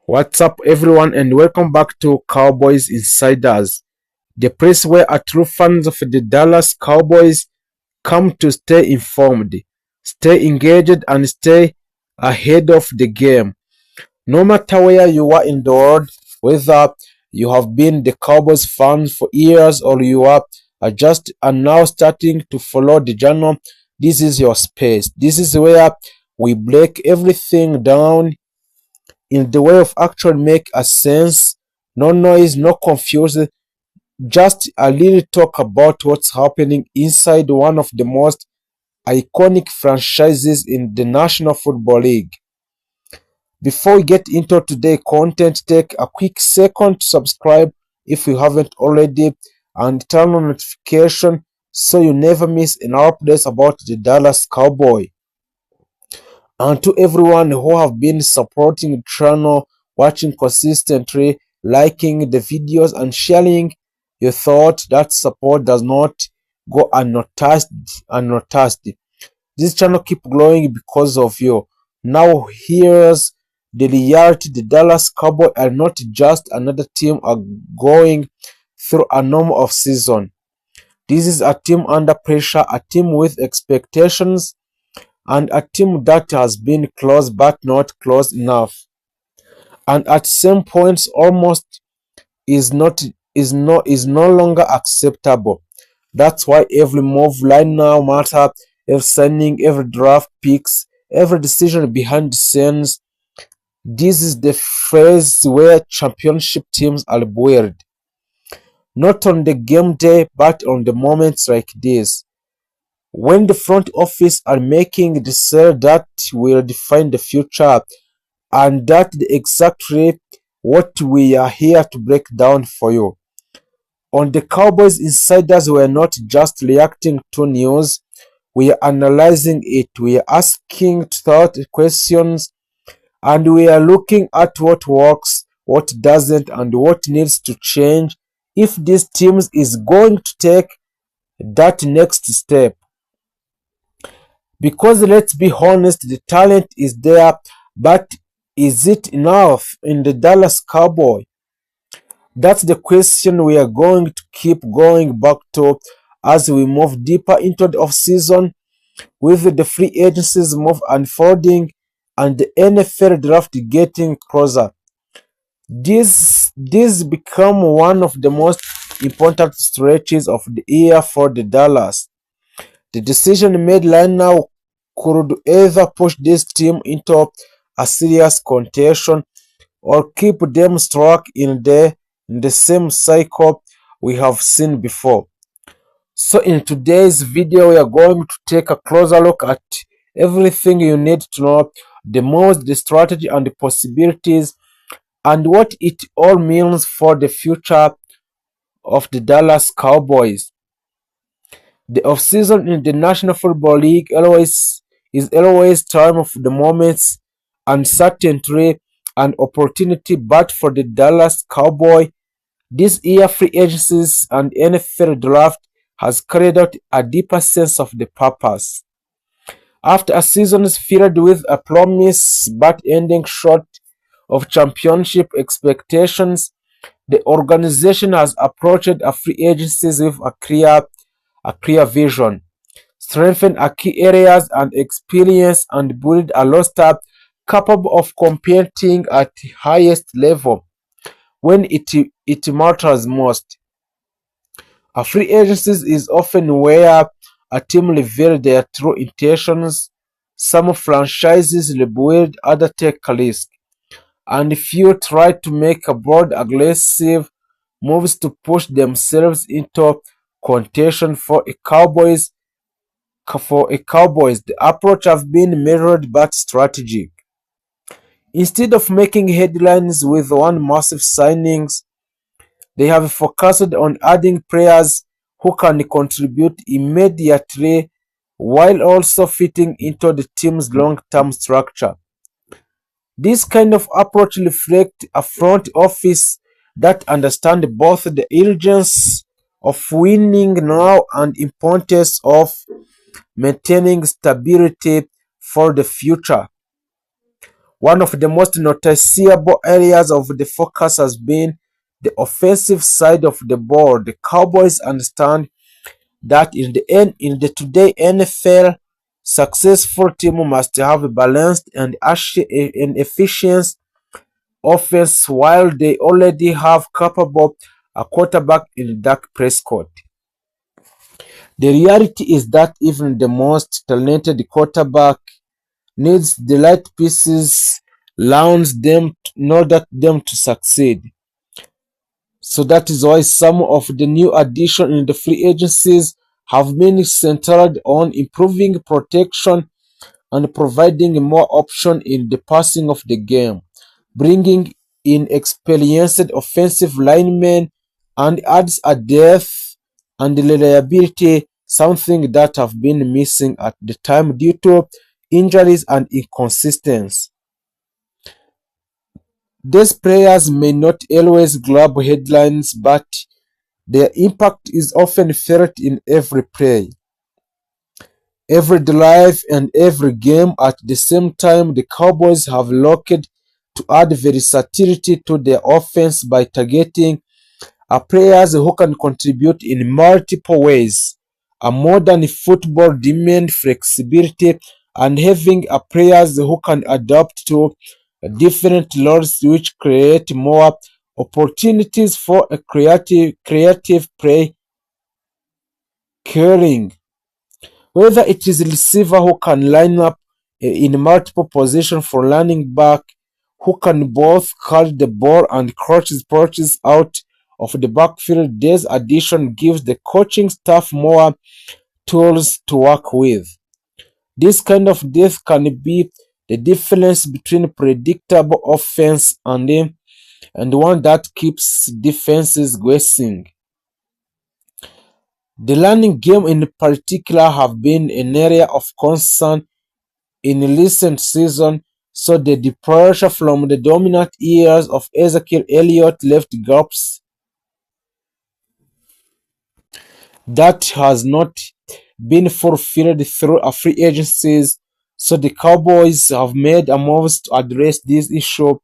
What's up, everyone, and welcome back to Cowboys Insiders, the place where a true fans of the Dallas Cowboys come to stay informed, stay engaged, and stay ahead of the game. No matter where you are in the world, whether you have been the Cowboys fans for years or you are now starting to follow the journal, this is your space. This is where we break everything down in the way of actually make a sense. No noise, no confusion, just a little talk about what's happening inside one of the most iconic franchises in the National Football League. Before we get into today's content, take a quick second to subscribe if you haven't already and turn on notification so you never miss an update about the Dallas Cowboy. And to everyone who have been supporting the channel, watching consistently, liking the videos and sharing your thought, that support does not go unnoticed. This channel keep growing because of you. Now here's the reality. The Dallas Cowboys are not just another team are going through a normal off season. This is a team under pressure, a team with expectations, and a team that has been close but not close enough, and at some points almost is no longer acceptable. That's why every move right now matters, every signing, every draft picks, every decision behind the scenes. This is the phase where championship teams are built, not on the game day but on the moments like this, when the front office are making decisions that will define the future. And that's exactly what we are here to break down for you. On the Cowboys Insiders, we are not just reacting to news, we are analyzing it, we are asking thought questions, and we are looking at what works, what doesn't, and what needs to change if this team is going to take that next step. Because let's be honest, the talent is there, but is it enough in the Dallas Cowboy? That's the question we are going to keep going back to as we move deeper into the offseason, with the free agencies move unfolding and the NFL draft getting closer. This become one of the most important stretches of the year for the Dallas. The decision made right now could either push this team into a serious contention or keep them stuck in the same cycle we have seen before. So in today's video, we are going to take a closer look at everything you need to know, the moves, the strategy, and the possibilities, and what it all means for the future of the Dallas Cowboys. The offseason in the National Football League is always time of the moments, uncertainty, and opportunity. But for the Dallas Cowboy, this year free agencies and NFL draft has carried out a deeper sense of the purpose. After a season filled with a promise but ending short of championship expectations, the organization has approached a free agencies with a clear vision, strengthen our key areas and experience, and build a roster capable of competing at the highest level when it matters most. A free agency is often where a team reveals their true intentions. Some franchises rebuild, others take a risk, and few try to make a bold, aggressive moves to push themselves into contention. For a Cowboys, the approach has been measured but strategic. Instead of making headlines with one massive signings, they have focused on adding players who can contribute immediately while also fitting into the team's long-term structure. This kind of approach reflects a front office that understands both the urgency of winning now and importance of maintaining stability for the future. One of the most noticeable areas of the focus has been the offensive side of the ball. The Cowboys understand that in the today NFL, successful team must have a balanced and efficient offense while they already have capable a quarterback in Dak Prescott. The reality is that even the most talented quarterback needs the right pieces around them in order them to succeed. So that is why some of the new additions in the free agencies have been centered on improving protection and providing more option in the passing of the game, bringing in experienced offensive linemen and adds a depth and reliability, something that have been missing at the time due to injuries and inconsistency. These players may not always grab headlines, but their impact is often felt in every play, every drive, and every game. At the same time, the Cowboys have looked to add versatility to their offense by targeting players who can contribute in multiple ways. A modern football demands flexibility and having players who can adapt to different roles, which create more opportunities for a creative play calling. Whether it is a receiver who can line up in multiple positions for running back, who can both carry the ball and catch punches out of the backfield, this addition gives the coaching staff more tools to work with. This kind of depth can be the difference between predictable offense and one that keeps defenses guessing. The running game in particular have been an area of concern in recent season, so the departure from the dominant years of Ezekiel Elliott left gaps that has not been fulfilled through a free agencies. So the Cowboys have made a move to address this issue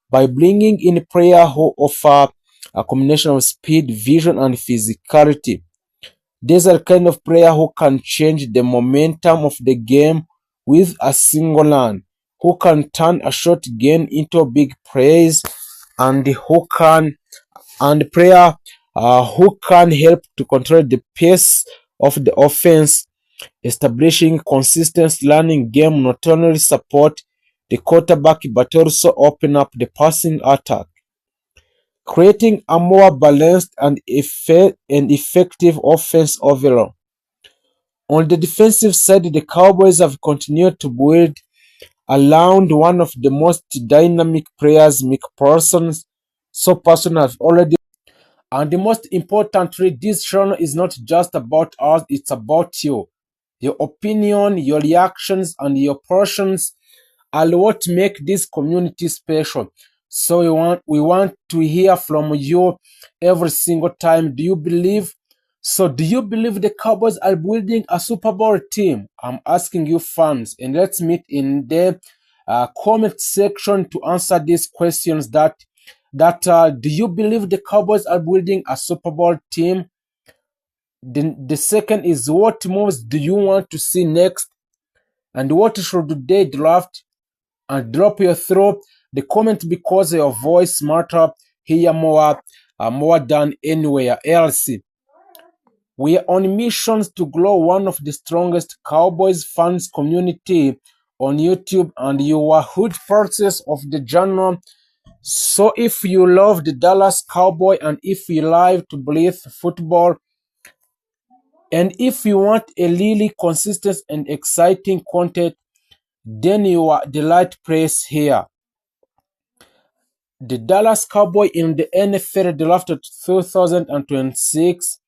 by bringing in players who offer a combination of speed, vision, and physicality. These are kind of player who can change the momentum of the game with a single run, who can turn a short gain into big plays, and player who can help to control the pace of the offense. Establishing consistent running game not only support the quarterback but also open up the passing attack, creating a more balanced and effective offense overall. On the defensive side, the Cowboys have continued to build around one of the most dynamic players, Mick Parsons. So Parsons have already, and the most importantly, this channel is not just about us, it's about you. Your opinion, your reactions, and your passions are what make this community special. So we want to hear from you every single time. Do you believe the Cowboys are building a Super Bowl team? I'm asking you fans, and let's meet in the comment section to answer these questions. Do you believe the Cowboys are building a Super Bowl team? The second is, what moves do you want to see next, and what should they draft? And drop your throat the comment, because your voice matter here more than anywhere else. We are on missions to grow one of the strongest Cowboys fans community on YouTube, and you are huge purchase of the channel. So if you love the Dallas Cowboy, and if you like to breathe football, and if you want a really consistent and exciting content, then you are the right place here. The Dallas Cowboy in the NFL draft of 2026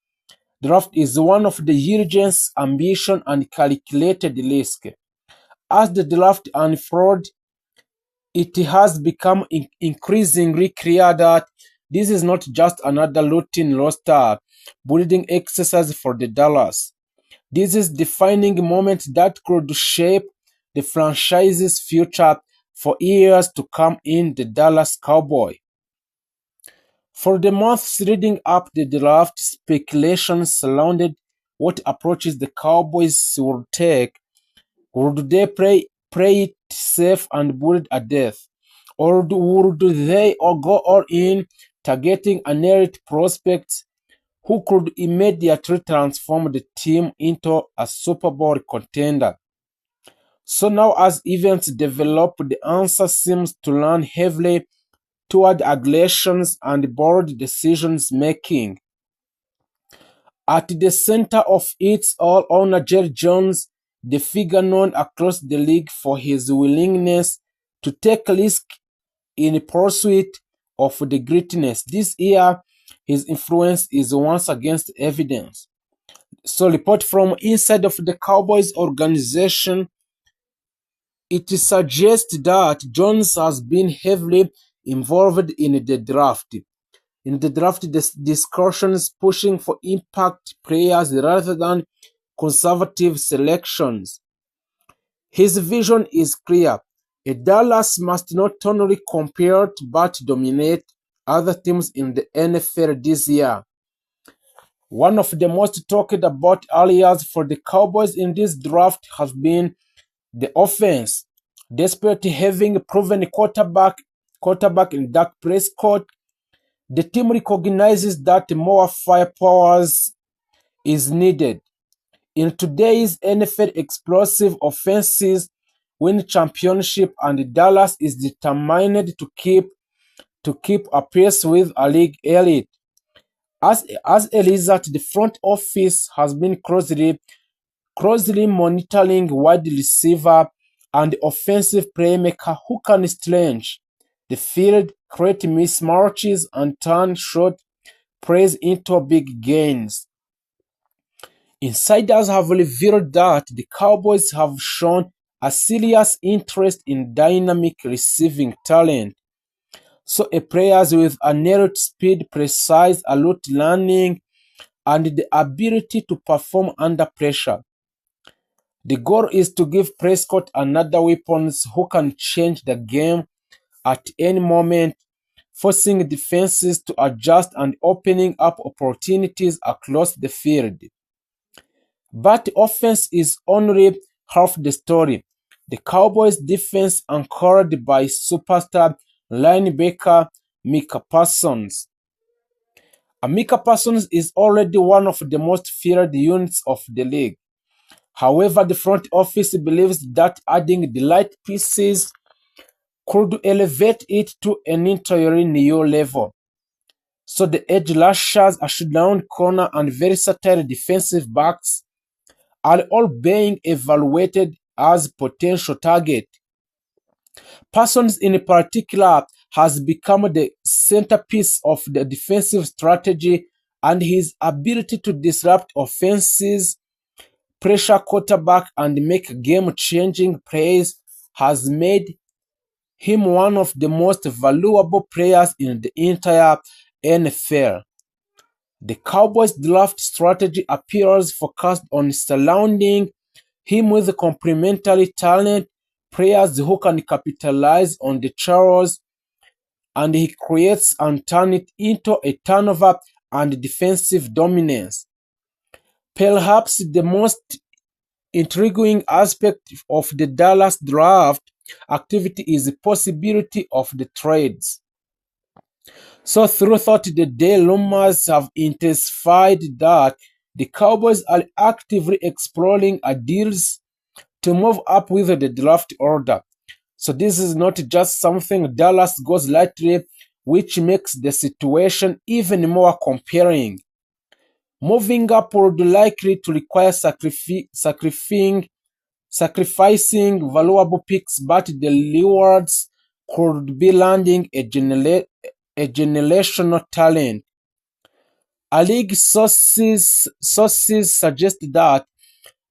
draft is one of the urgent ambition and calculated risk. As the draft unfolds, it has become increasingly clear that this is not just another routine roster building exercise for the Dallas. This is defining moment that could shape the franchise's future, for years to come in the Dallas Cowboys. For the months leading up to the draft, speculation surrounded what approaches the Cowboys would take. Would they play it safe and build a death? Or would they go all in, targeting an elite prospect who could immediately transform the team into a Super Bowl contender? So now as events develop, the answer seems to lean heavily toward aggressions and bold decisions making. At the center of it all, owner Jerry Jones, the figure known across the league for his willingness to take risks in pursuit of the greatness. This year, his influence is once against evidence. So, report from inside of the Cowboys organization, it suggests that Jones has been heavily involved in the draft. In the draft discussions, pushing for impact players rather than conservative selections. His vision is clear. A Dallas must not only compete but dominate other teams in the NFL this year. One of the most talked about areas for the Cowboys in this draft has been the offense. Despite having proven quarterback in Dak Prescott, the team recognizes that more firepower is needed. In today's NFL, explosive offenses win championship, and Dallas is determined to keep a pace with a league elite. As a result, the front office has been closely monitoring wide receiver and offensive playmaker who can stretch the field, create mismatches, and turn short plays into big gains. Insiders have revealed that the Cowboys have shown a serious interest in dynamic receiving talent. So players with a narrowed speed, precise route learning, and the ability to perform under pressure. The goal is to give Prescott another weapon who can change the game at any moment, forcing defenses to adjust and opening up opportunities across the field. But offense is only half the story. The Cowboys' defense, anchored by superstar linebacker Micah Parsons. Micah Parsons is already one of the most feared units of the league. However, the front office believes that adding the right pieces could elevate it to an entirely new level. So the edge rushers, a shutdown corner, and versatile defensive backs are all being evaluated as potential targets. Parsons in particular has become the centerpiece of the defensive strategy, and his ability to disrupt offenses, pressure quarterback, and make game-changing plays has made him one of the most valuable players in the entire NFL. The Cowboys' draft strategy appears focused on surrounding him with complementary talent, players who can capitalize on the chores, and he creates and turns it into a turnover and defensive dominance. Perhaps the most intriguing aspect of the Dallas draft activity is the possibility of the trades. So throughout the day, rumors have intensified that the Cowboys are actively exploring deals to move up with the draft order. So this is not just something Dallas goes lightly, which makes the situation even more compelling. Moving up would likely to require sacrificing valuable picks, but the rewards could be landing a generational talent. League sources suggest that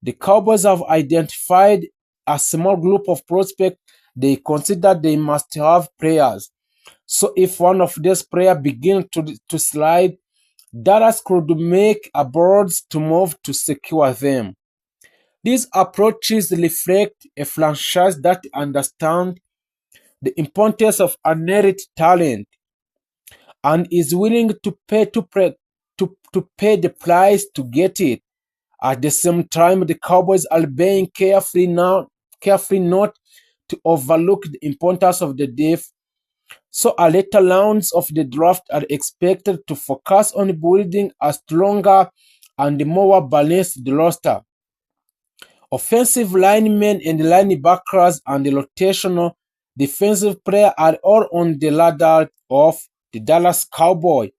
the Cowboys have identified a small group of prospects they consider they must have players. So if one of these players begins to slide, Dallas could make a bold move to secure them. These approaches reflect a franchise that understands the importance of unearned talent and is willing to pay the price to get it. At the same time, the Cowboys are being careful not to overlook the importance of the depth. So, a later rounds of the draft are expected to focus on building a stronger and more balanced roster. Offensive linemen and linebackers and the rotational defensive player are all on the ladder of the Dallas Cowboys.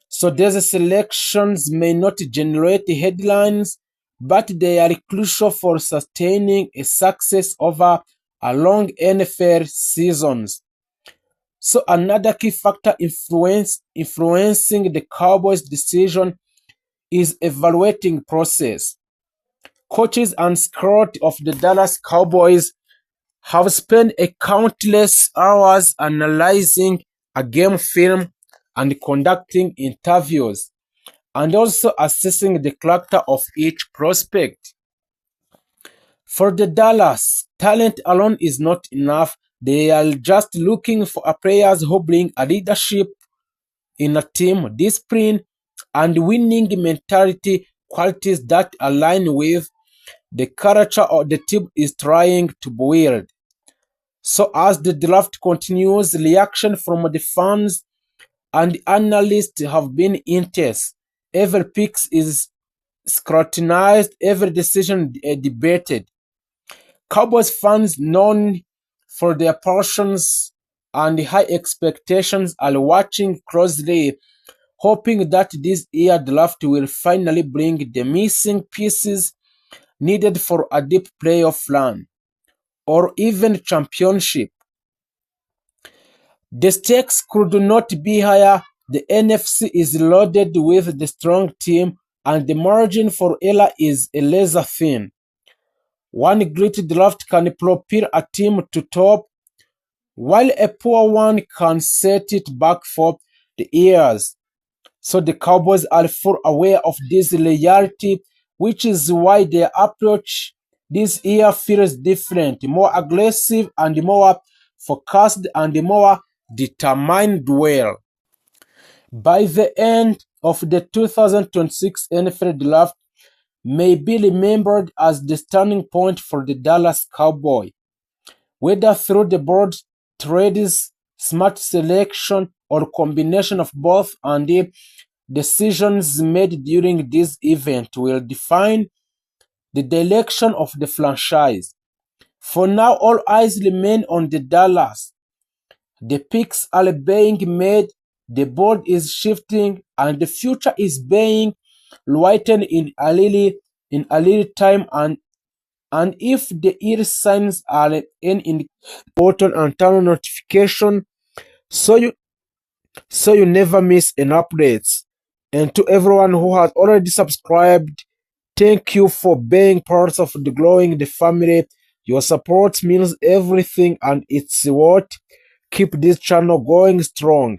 So these selections may not generate headlines, but they are crucial for sustaining a success over a long NFL seasons. So another key factor influencing the Cowboys' decision is evaluating process. Coaches and scouts of the Dallas Cowboys have spent a countless hours analyzing a game film and conducting interviews, and also assessing the character of each prospect. For the Dallas, talent alone is not enough. They are just looking for players who bring a leadership in a team, discipline, and winning mentality, qualities that align with the character of the team is trying to build. So as the draft continues, reaction from the fans and analysts have been intense. Every pick is scrutinized, every decision debated. Cowboys fans, known for their passions and high expectations, are watching closely, hoping that this year draft will finally bring the missing pieces needed for a deep playoff run or even championship. The stakes could not be higher. The NFC is loaded with the strong team, and the margin for error is laser thin. One great draft can propel a team to top, while a poor one can set it back for the years. So the Cowboys are full aware of this reality, which is why their approach this year feels different, more aggressive and more focused and more determined well. By the end of the 2026 NFL Draft may be remembered as the turning point for the Dallas Cowboys, whether through the board trades, smart selection, or combination of both, and the decisions made during this event will define the direction of the franchise. For now, all eyes remain on the Dallas. The picks are being made, the board is shifting, and the future is being written in a little time. And if the ear signs are in button and turn on notification, so you never miss an update. And to everyone who has already subscribed, thank you for being part of the growing the family. Your support means everything, and it's what keep this channel going strong.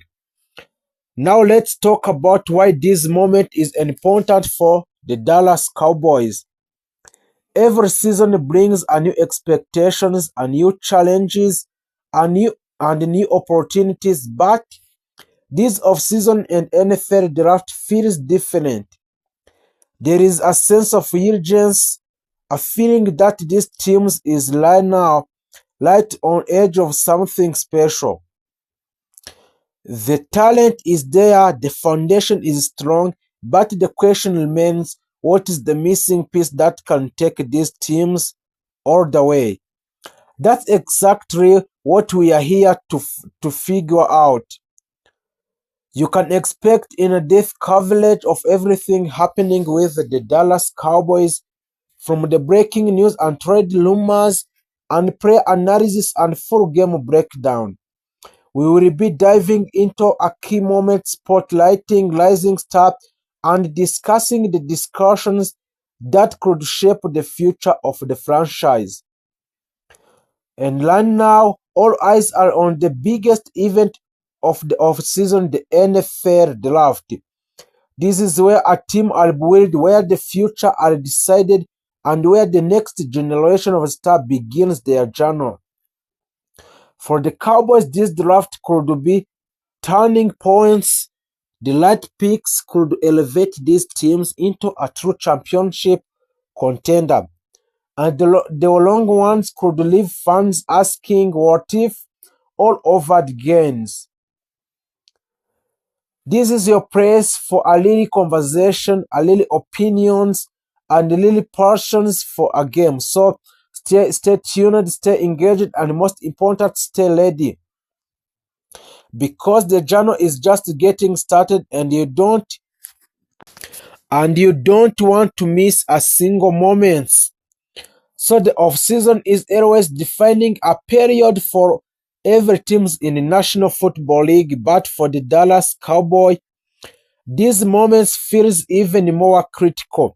Now let's talk about why this moment is important for the Dallas Cowboys. Every season brings a new expectations, a new challenges, new opportunities, but this offseason and NFL draft feels different. There is a sense of urgency, a feeling that this team is right now, right on edge of something special. The talent is there, the foundation is strong, but the question remains, what is the missing piece that can take these teams all the way? That's exactly what we are here to figure out. You can expect in-depth coverage of everything happening with the Dallas Cowboys, from the breaking news and trade rumors and player analysis and full game breakdown. We will be diving into a key moment, spotlighting rising stars, and discussing the discussions that could shape the future of the franchise. And right now, all eyes are on the biggest event of the offseason, the NFL Draft. This is where a team are built, where the future are decided, and where the next generation of stars begins their journey. For the Cowboys, this draft could be turning points. The light picks could elevate these teams into a true championship contender, and the long ones could leave fans asking what if all over the games. This is your place for a little conversation, a little opinions, and a little passions for a game. So stay tuned, stay engaged, and most important, stay ready. Because the journey is just getting started and you don't want to miss a single moment. So the off-season is always defining a period for every teams in the National Football League, but for the Dallas Cowboys, these moments feels even more critical.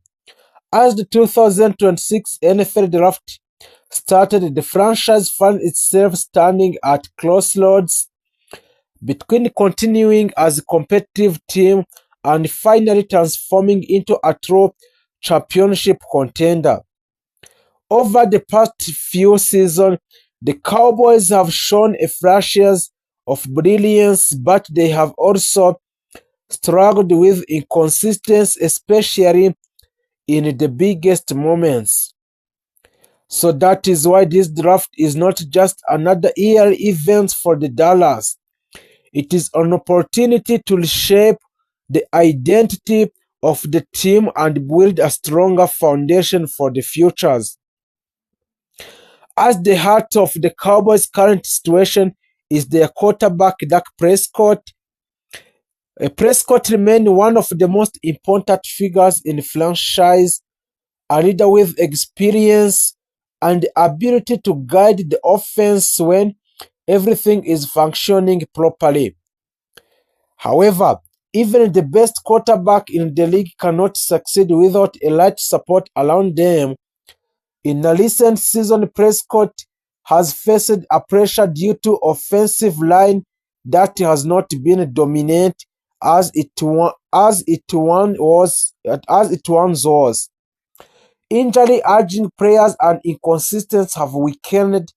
As the 2026 NFL Draft started, the franchise found itself standing at crossroads between continuing as a competitive team and finally transforming into a true championship contender. Over the past few seasons, the Cowboys have shown a flashes of brilliance, but they have also struggled with inconsistency, especially in the biggest moments. So that is why this draft is not just another yearly event for the Dallas. It is an opportunity to reshape the identity of the team and build a stronger foundation for the futures. At the heart of the Cowboys' current situation is their quarterback Dak Prescott. Prescott remains one of the most important figures in the franchise, a leader with experience and the ability to guide the offense when everything is functioning properly. However, even the best quarterback in the league cannot succeed without a large support around them. In a recent season, Prescott has faced a pressure due to offensive line that has not been dominant as it once was. Injury urging players and inconsistencies have weakened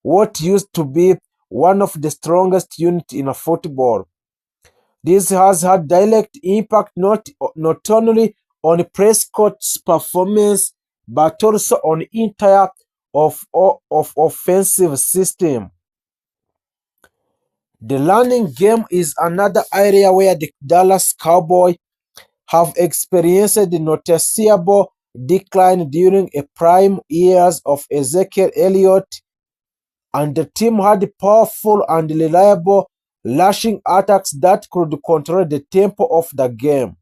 what used to be one of the strongest units in football. This has had direct impact not only on Prescott's performance but also on the entire of offensive system. The running game is another area where the Dallas Cowboys have experienced a noticeable decline during a prime years of Ezekiel Elliott, and the team had powerful and reliable rushing attacks that could control the tempo of the game.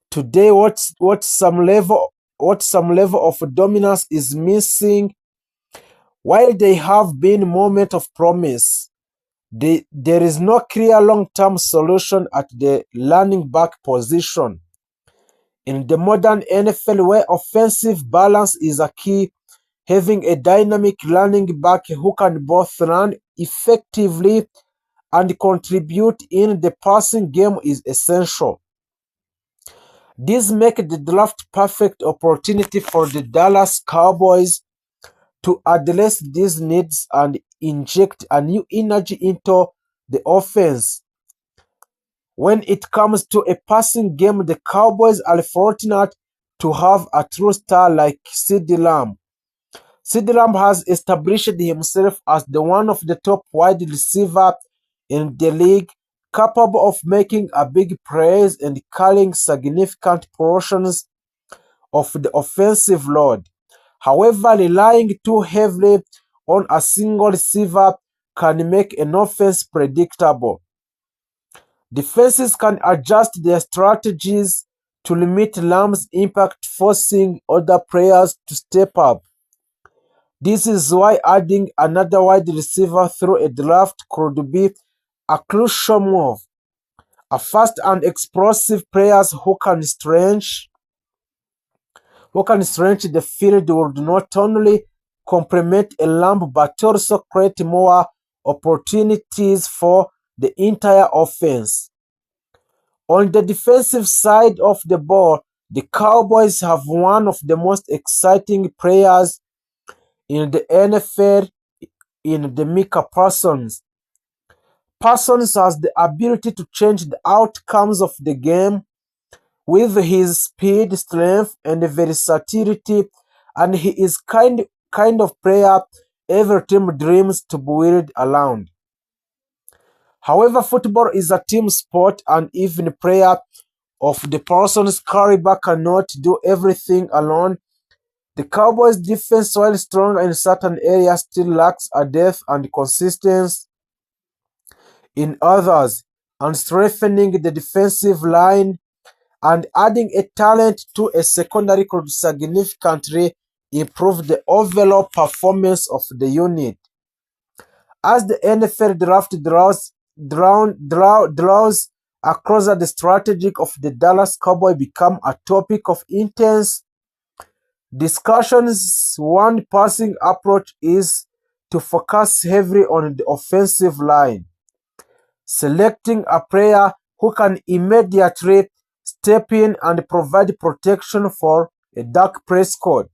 Today, what some level of dominance is missing. While there have been moments of promise, there is no clear long-term solution at the running back position. In the modern NFL, where offensive balance is a key, having a dynamic running back who can both run effectively and contribute in the passing game is essential. This makes the draft perfect opportunity for the Dallas Cowboys to address these needs and inject a new energy into the offense. When it comes to a passing game, the Cowboys are fortunate to have a true star like CeeDee Lamb. CeeDee Lamb has established himself as one of the top wide receivers in the league, capable of making a big plays and carrying significant portions of the offensive load. However, relying too heavily on a single receiver can make an offense predictable. Defenses can adjust their strategies to limit Lamb's impact, forcing other players to step up. This is why adding another wide receiver through a draft could be a crucial move. A fast and explosive players who can stretch the field would not only complement a Lamb but also create more opportunities for the entire offense. On the defensive side of the ball, the Cowboys have one of the most exciting players in the NFL in the Micah Parsons. Parsons has the ability to change the outcomes of the game with his speed, strength, and versatility, and he is kind of player every team dreams to build around. However, football is a team sport, and even player of the Parsons caliber cannot do everything alone. The Cowboys' defense, while strong in certain areas, still lacks a depth and consistency in others, and strengthening the defensive line and adding a talent to a secondary could significantly improve the overall performance of the unit. As the NFL draft draws across, the strategy of the Dallas Cowboys become a topic of intense discussions. One passing approach is to focus heavily on the offensive line, selecting a player who can immediately step in and provide protection for a Dak Prescott.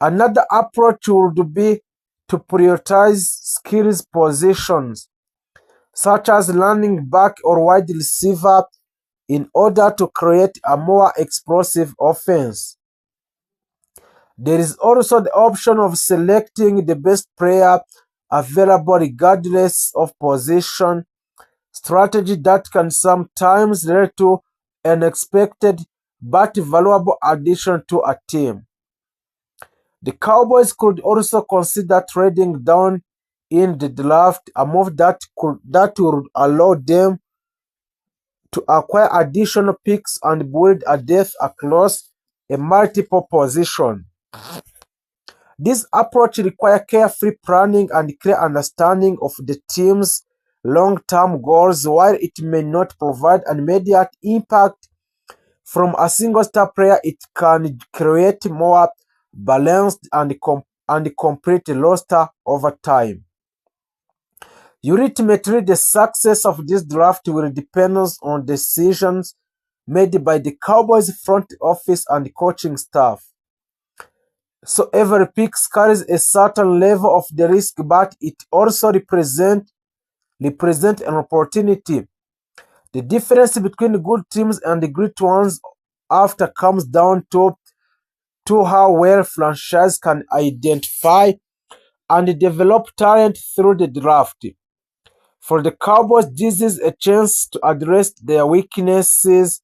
Another approach would be to prioritize skills positions, such as running back or wide receiver, in order to create a more explosive offense. There is also the option of selecting the best player available regardless of position, strategy that can sometimes lead to unexpected but valuable addition to a team. The Cowboys could also consider trading down in the draft, a move that would allow them to acquire additional picks and build a depth across a multiple position. This approach requires careful planning and clear understanding of the team's long-term goals. While it may not provide an immediate impact from a single star player, it can create more balanced and complete roster over time. Ultimately, the success of this draft will depend on decisions made by the Cowboys front office and coaching staff. So every pick carries a certain level of the risk, but it also represent an opportunity. The difference between good teams and the great ones after comes down to how well franchise can identify and develop talent through the draft. For the Cowboys, this is a chance to address their weaknesses,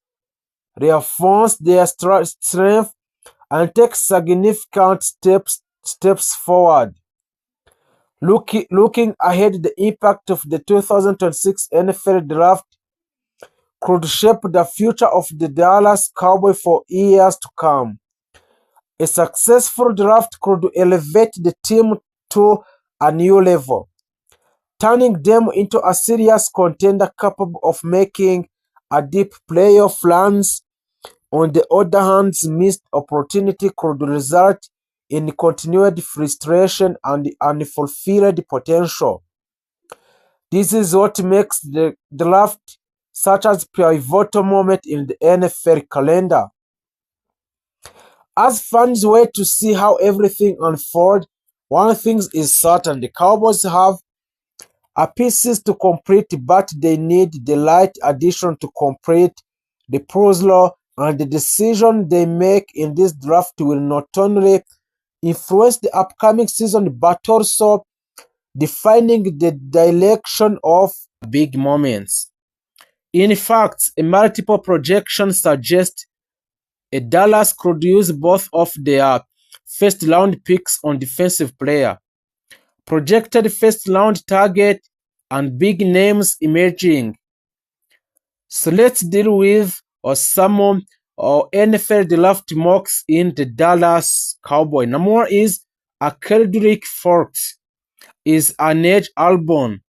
reinforce their strength, and take significant steps forward. Looking ahead, the impact of the 2026 NFL Draft could shape the future of the Dallas Cowboys for years to come. A successful draft could elevate the team to a new level, turning them into a serious contender capable of making a deep playoff runs. On the other hand, missed opportunity could result in continued frustration and unfulfilled potential. This is what makes the draft such a pivotal moment in the NFL calendar. As fans wait to see how everything unfolds, one thing is certain: the Cowboys have pieces to complete, but they need the right addition to complete the puzzle, and the decision they make in this draft will not only influence the upcoming season but also defining the direction of big moments. In fact, a multiple projections suggest a Dallas could use both of their first round picks on defensive player, projected first round target, and big names emerging. So let's deal with some NFL draft mocks in the Dallas Cowboy. Number one is a Kendrick Fox is an edge album.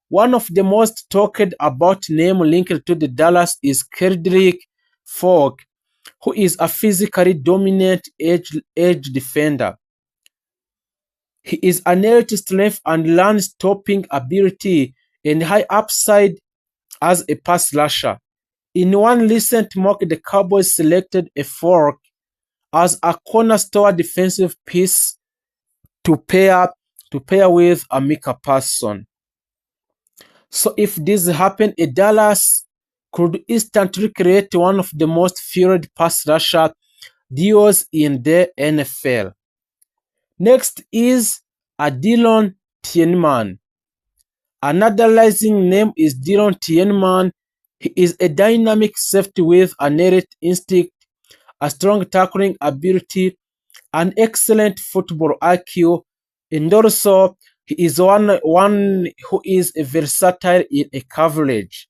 One of the most talked about name linked to the Dallas is Kendrick Fogg, who is a physically dominant edge defender. He is an elite strength and run-stopping ability and high upside as a pass rusher. In one recent mock, the Cowboys selected a Fogg as a cornerstone defensive piece to pair to pair with a Mika person. So if this happened, Dallas could instantly create one of the most feared pass rusher duos in the NFL. Next is a Dillon Tienman. Another rising name is Dillon Tienman. He is a dynamic safety with an elite instinct, a strong tackling ability, an excellent football IQ, and also he is one who is versatile in a coverage.